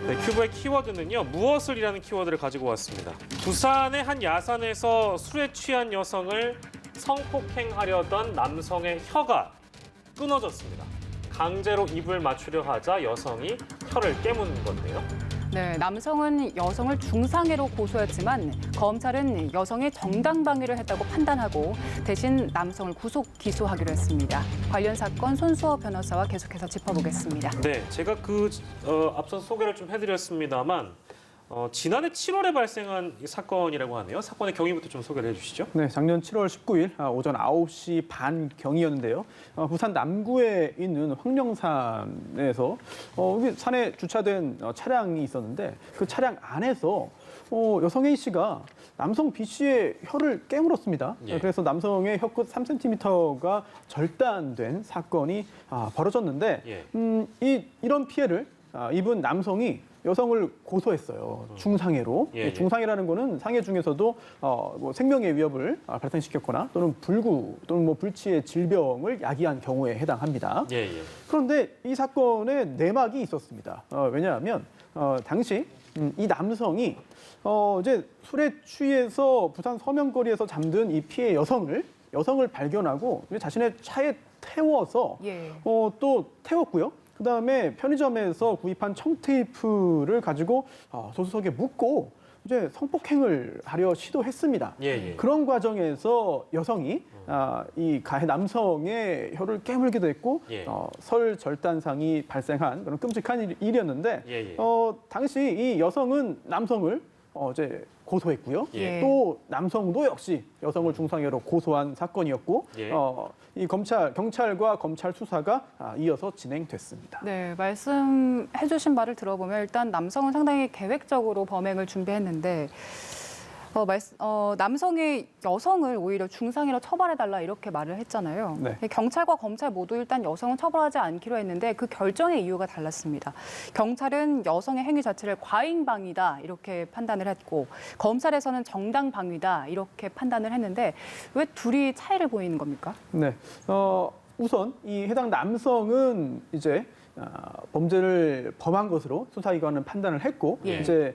네, 큐브의 키워드는요. 무엇을이라는 키워드를 가지고 왔습니다. 부산의 한 야산에서 술에 취한 여성을 성폭행하려던 남성의 혀가 끊어졌습니다. 강제로 입을 맞추려 하자 여성이 혀를 깨문 건데요. 네, 남성은 여성을 중상해로 고소했지만 검찰은 여성이 정당방위를 했다고 판단하고 대신 남성을 구속 기소하기로 했습니다. 관련 사건 손수호 변호사와 계속해서 짚어보겠습니다. 네, 제가 앞서 소개를 좀 해드렸습니다만 지난해 7월에 발생한 이 사건이라고 하네요. 사건의 경위부터 좀 소개를 해주시죠. 네, 작년 7월 19일 오전 9시 반 경이었는데요. 부산 남구에 있는 황령산에서 여기 산에 주차된 차량이 있었는데 그 차량 안에서 여성 A 씨가 남성 B 씨의 혀를 깨물었습니다. 예. 그래서 남성의 혀끝 3cm가 절단된 사건이 벌어졌는데 예. 이런 피해를 입은 남성이 여성을 고소했어요. 중상해로. 예, 예. 중상해라는 거는 상해 중에서도 뭐 생명의 위협을 발생시켰거나 또는 불구 또는 뭐 불치의 질병을 야기한 경우에 해당합니다. 예, 예. 그런데 이 사건에 내막이 있었습니다. 왜냐하면 당시 이 남성이 이제 술에 취해서 부산 서명거리에서 잠든 이 피해 여성을 발견하고 자신의 차에 태워서 예. 또 태웠고요. 그다음에 편의점에서 구입한 청테이프를 가지고 조수석에 묶고 이제 성폭행을 하려 시도했습니다. 예, 예. 그런 과정에서 여성이 이 가해 남성의 혀를 깨물기도 했고 예. 설절단상이 발생한 그런 끔찍한 일이었는데 예, 예. 당시 이 여성은 남성을 이제 고소했고요. 예. 또 남성도 역시 여성을 중상해로 고소한 사건이었고 예. 이 경찰과 검찰 수사가 이어서 진행됐습니다. 네, 말씀해주신 말을 들어보면 일단 남성은 상당히 계획적으로 범행을 준비했는데 남성이 여성을 오히려 중상해로 처벌해달라 이렇게 말을 했잖아요. 네. 경찰과 검찰 모두 일단 여성은 처벌하지 않기로 했는데 그 결정의 이유가 달랐습니다. 경찰은 여성의 행위 자체를 과잉방위다 이렇게 판단을 했고 검찰에서는 정당방위다 이렇게 판단을 했는데 왜 둘이 차이를 보이는 겁니까? 네. 우선 이 해당 남성은 이제 범죄를 범한 것으로 수사기관은 판단을 했고 예. 이제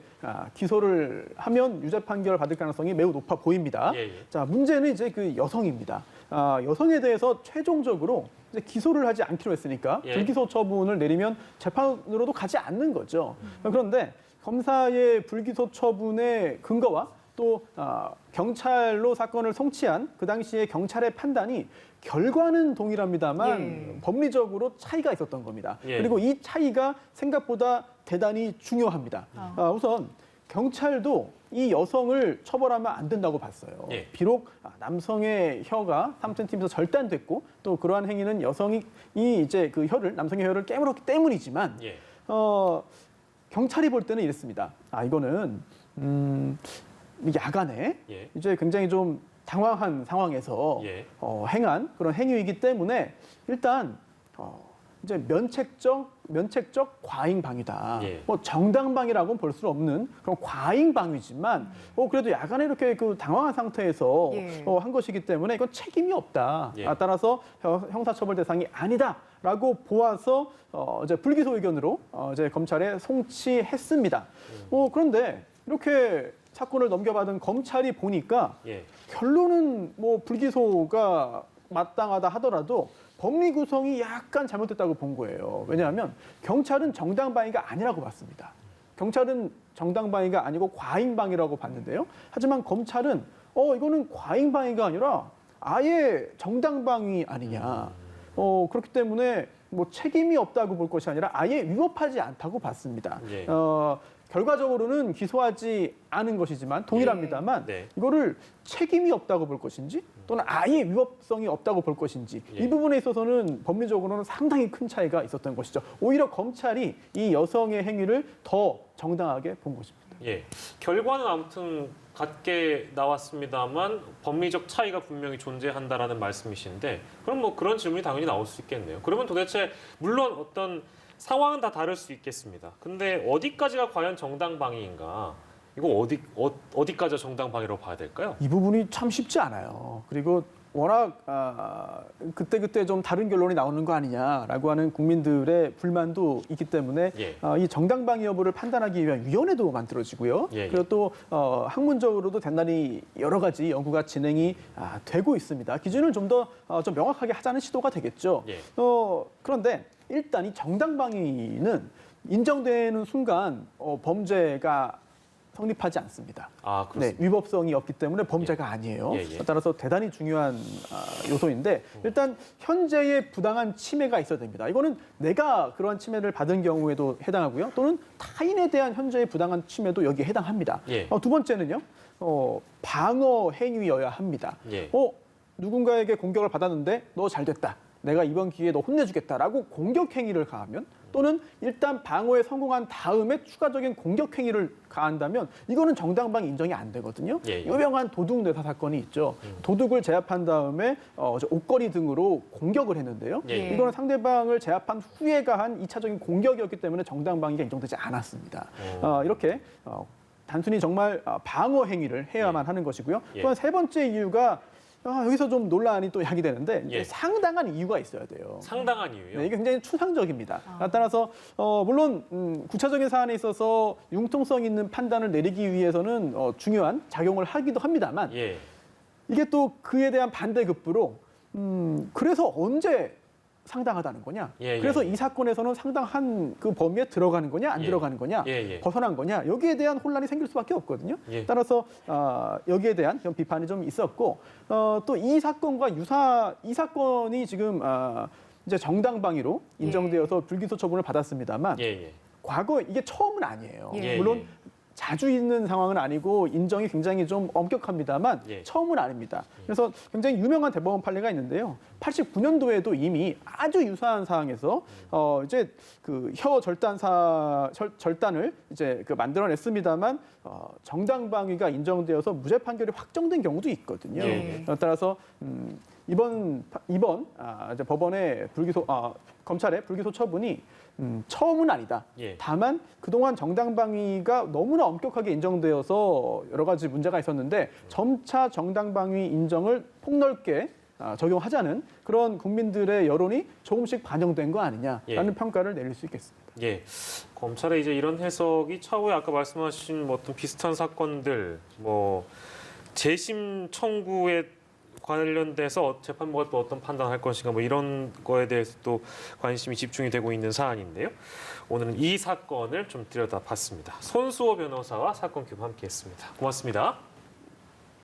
기소를 하면 유죄 판결을 받을 가능성이 매우 높아 보입니다. 예, 예. 자, 문제는 이제 그 여성입니다. 여성에 대해서 최종적으로 이제 기소를 하지 않기로 했으니까 예. 불기소 처분을 내리면 재판으로도 가지 않는 거죠. 그런데 검사의 불기소 처분의 근거와 또 경찰로 사건을 송치한 그 당시에 경찰의 판단이 결과는 동일합니다만 예. 법리적으로 차이가 있었던 겁니다. 예. 그리고 이 차이가 생각보다 대단히 중요합니다. 우선 경찰도 이 여성을 처벌하면 안 된다고 봤어요. 예. 비록 남성의 혀가 3cm 절단됐고 또 그러한 행위는 여성이 이제 그 남성의 혀를 깨물었기 때문이지만 예. 경찰이 볼 때는 이랬습니다. 이거는 야간에 예. 이제 굉장히 좀 당황한 상황에서 예. 행한 그런 행위이기 때문에 일단 이제 면책적 과잉방위다. 예. 뭐 정당방위라고는 볼 수 없는 그런 과잉방위지만 그래도 야간에 이렇게 그 당황한 상태에서 예. 한 것이기 때문에 이건 책임이 없다. 예. 따라서 형사처벌 대상이 아니다라고 보아서 이제 불기소 의견으로 이제 검찰에 송치했습니다. 그런데 이렇게 사건을 넘겨받은 검찰이 보니까 예. 결론은 뭐 불기소가 마땅하다 하더라도 법리 구성이 약간 잘못됐다고 본 거예요. 왜냐하면 경찰은 정당방위가 아니라고 봤습니다. 경찰은 정당방위가 아니고 과잉방위라고 봤는데요. 하지만 검찰은 이거는 과잉방위가 아니라 아예 정당방위 아니냐. 그렇기 때문에 뭐 책임이 없다고 볼 것이 아니라 아예 위법하지 않다고 봤습니다. 예. 결과적으로는 기소하지 않은 것이지만 동일합니다만 네. 이거를 책임이 없다고 볼 것인지 또는 아예 위법성이 없다고 볼 것인지 예. 이 부분에 있어서는 법리적으로는 상당히 큰 차이가 있었던 것이죠. 오히려 검찰이 이 여성의 행위를 더 정당하게 본 것입니다. 예. 결과는 아무튼 같게 나왔습니다만 법리적 차이가 분명히 존재한다라는 말씀이신데 그럼 뭐 그런 질문이 당연히 나올 수 있겠네요. 그러면 도대체 물론 어떤 상황은 다 다를 수 있겠습니다. 근데 어디까지가 과연 정당방위인가? 이거 어디까지가 정당방위라고 봐야 될까요? 이 부분이 참 쉽지 않아요. 그리고 워낙 그때 좀 다른 결론이 나오는 거 아니냐라고 하는 국민들의 불만도 있기 때문에 예. 이 정당방위 여부를 판단하기 위한 위원회도 만들어지고요. 예, 예. 그리고 또 학문적으로도 단단히 여러 가지 연구가 진행이 되고 있습니다. 기준을 좀 더 좀 명확하게 하자는 시도가 되겠죠. 예. 그런데 일단 이 정당방위는 인정되는 순간 범죄가 성립하지 않습니다. 아, 네, 그렇습니다. 위법성이 없기 때문에 범죄가 아니에요. 예, 예. 따라서 대단히 중요한 요소인데 일단 현재의 부당한 침해가 있어야 됩니다. 이거는 내가 그러한 침해를 받은 경우에도 해당하고요. 또는 타인에 대한 현재의 부당한 침해도 여기에 해당합니다. 예. 두 번째는요. 방어 행위여야 합니다. 예. 누군가에게 공격을 받았는데 너 잘 됐다. 내가 이번 기회에 너 혼내주겠다라고 공격 행위를 가하면 또는 일단 방어에 성공한 다음에 추가적인 공격 행위를 가한다면 이거는 정당방위 인정이 안 되거든요. 예, 예. 유명한 도둑 뇌사 사건이 있죠. 도둑을 제압한 다음에 옷걸이 등으로 공격을 했는데요. 예, 예. 이거는 상대방을 제압한 후에 가한 2차적인 공격이었기 때문에 정당방위가 인정되지 않았습니다. 이렇게 단순히 정말 방어 행위를 해야만 하는 것이고요. 예. 또한 세 번째 이유가 여기서 좀 논란이 또 야기되는데 이제 예. 상당한 이유가 있어야 돼요. 상당한 이유요. 네, 이게 굉장히 추상적입니다. 따라서 물론 구체적인 사안에 있어서 융통성 있는 판단을 내리기 위해서는 중요한 작용을 하기도 합니다만 예. 이게 또 그에 대한 반대급부로 그래서 언제 상당하다는 거냐? 예, 예. 그래서 이 사건에서는 상당한 그 범위에 들어가는 거냐, 안 예. 들어가는 거냐, 예, 예. 벗어난 거냐? 여기에 대한 혼란이 생길 수밖에 없거든요. 예. 따라서 여기에 대한 그런 비판이 좀 있었고 또 이 사건과 이 사건이 지금 이제 정당방위로 인정되어서 불기소 처분을 받았습니다만 예, 예. 과거 이게 처음은 아니에요. 예, 물론 예. 자주 있는 상황은 아니고 인정이 굉장히 좀 엄격합니다.만 예. 처음은 아닙니다. 그래서 굉장히 유명한 대법원 판례가 있는데요. 89년도에도 이미 아주 유사한 사항에서 이제 그 혀 절단을 이제 그 만들어냈습니다만 정당방위가 인정되어서 무죄 판결이 확정된 경우도 있거든요. 예. 따라서 이번 이제 법원의 검찰의 불기소 처분이 처음은 아니다. 예. 다만 그동안 정당방위가 너무나 엄격하게 인정되어서 여러 가지 문제가 있었는데 점차 정당방위 인정을 폭넓게 적용하자는 그런 국민들의 여론이 조금씩 반영된 거 아니냐라는 예. 평가를 내릴 수 있겠습니다. 예, 검찰의 이제 이런 해석이 차후에 아까 말씀하신 뭐 어떤 비슷한 사건들, 뭐 재심 청구에 관련돼서 재판부가 또 어떤 판단할 것인가 뭐 이런 거에 대해서 또 관심이 집중이 되고 있는 사안인데요. 오늘은 이 사건을 좀 들여다봤습니다. 손수호 변호사와 사건 규모 함께했습니다. 고맙습니다.